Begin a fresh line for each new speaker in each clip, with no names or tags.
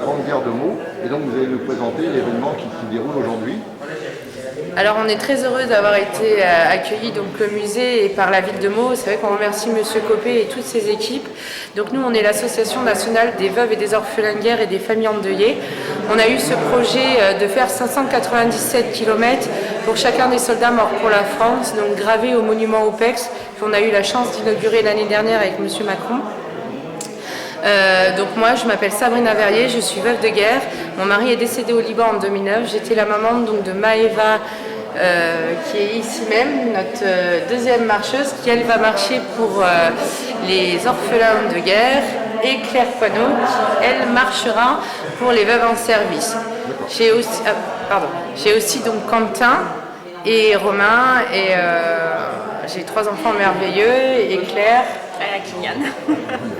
Grande Guerre de Meaux. Et donc vous allez nous présenter l'événement qui se déroule aujourd'hui.
Alors on est très heureux d'avoir été accueillis donc le musée et par la ville de Meaux. C'est vrai qu'on remercie Monsieur Copé et toutes ses équipes. Donc nous on est l'association nationale des veuves et des orphelins de guerre et des familles endeuillées. On a eu ce projet de faire 597 km pour chacun des soldats morts pour la France, donc gravé au monument OPEX qu'on a eu la chance d'inaugurer l'année dernière avec Monsieur Macron. Donc moi je m'appelle Sabrina Verrier, je suis veuve de guerre. Mon mari est décédé au Liban en 2009. J'étais la maman donc de Maëva qui est ici même, notre deuxième marcheuse, qui elle va marcher pour les orphelins de guerre, et Claire Poineau qui elle marchera pour les veuves en service. J'ai aussi donc Quentin et Romain et j'ai 3 enfants merveilleux et Claire
à Kylian.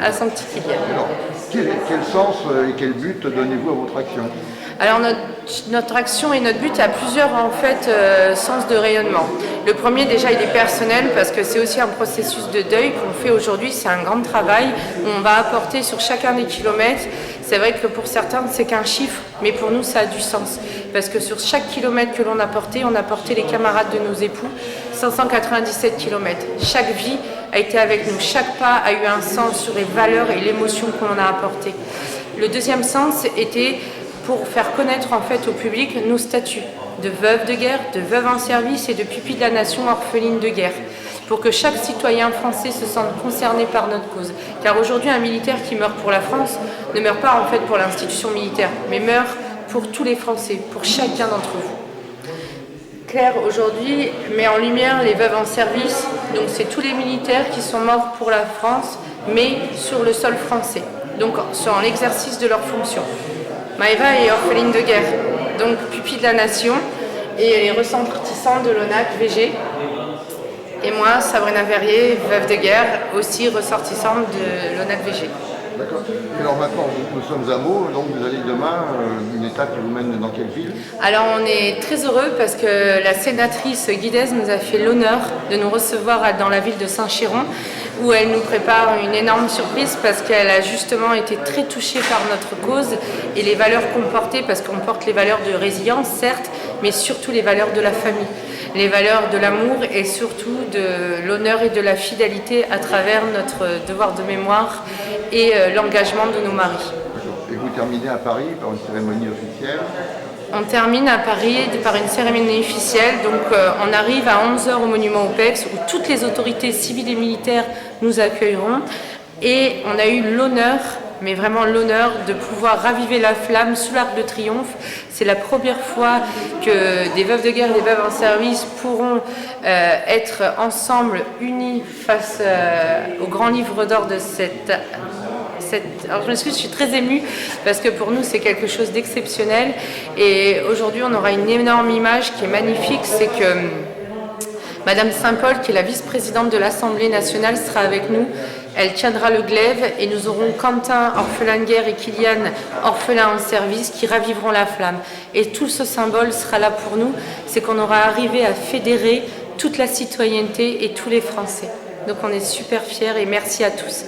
à son petit Kylian.
Alors, quel sens et quel but donnez-vous à votre action?
Alors notre action et notre but a plusieurs en fait sens de rayonnement. Le premier déjà il est personnel parce que c'est aussi un processus de deuil qu'on fait aujourd'hui, c'est un grand travail où on va apporter sur chacun des kilomètres. C'est vrai que pour certains c'est qu'un chiffre, mais pour nous ça a du sens parce que sur chaque kilomètre que l'on a porté, on a porté les camarades de nos époux, 597 kilomètres. Chaque vie a été avec nous, chaque pas a eu un sens sur les valeurs et l'émotion que l'on a apportées. Le deuxième sens était pour faire connaître en fait au public nos statuts de veuve de guerre, de veuve en service et de pupille de la nation orpheline de guerre, pour que chaque citoyen français se sente concerné par notre cause. Car aujourd'hui, un militaire qui meurt pour la France ne meurt pas en fait pour l'institution militaire, mais meurt pour tous les Français, pour chacun d'entre vous. Claire aujourd'hui met en lumière les veuves en service, donc c'est tous les militaires qui sont morts pour la France, mais sur le sol français, donc en l'exercice de leurs fonctions. Maëva est orpheline de guerre, donc pupille de la nation, et elle est ressortissante de l'ONAC VG. Et moi, Sabrina Verrier, veuve de guerre, aussi ressortissante de l'ONAC VG.
D'accord. Alors maintenant, nous sommes à Meaux, donc vous allez demain, une étape qui vous mène dans quelle ville?
Alors on est très heureux parce que la sénatrice Guidez nous a fait l'honneur de nous recevoir dans la ville de Saint-Chiron, où elle nous prépare une énorme surprise parce qu'elle a justement été très touchée par notre cause et les valeurs qu'on portait, parce qu'on porte les valeurs de résilience, certes, mais surtout les valeurs de la famille, les valeurs de l'amour et surtout de l'honneur et de la fidélité à travers notre devoir de mémoire et l'engagement de nos maris.
Et vous terminez à Paris par une cérémonie officielle?
On termine à Paris par une cérémonie officielle, donc on arrive à 11h au monument OPEX où toutes les autorités civiles et militaires nous accueilleront et on a eu l'honneur, mais vraiment l'honneur de pouvoir raviver la flamme sous l'Arc de Triomphe. C'est la première fois que des veuves de guerre et des veuves en service pourront être ensemble, unis face au grand livre d'or de cette... Alors je m'excuse, je suis très émue parce que pour nous c'est quelque chose d'exceptionnel et aujourd'hui on aura une énorme image qui est magnifique, c'est que Madame Saint-Paul, qui est la vice-présidente de l'Assemblée nationale, sera avec nous. Elle tiendra le glaive et nous aurons Quentin, orphelin de guerre, et Kylian, orphelin en service, qui raviveront la flamme. Et tout ce symbole sera là pour nous, c'est qu'on aura arrivé à fédérer toute la citoyenneté et tous les Français. Donc on est super fiers et merci à tous.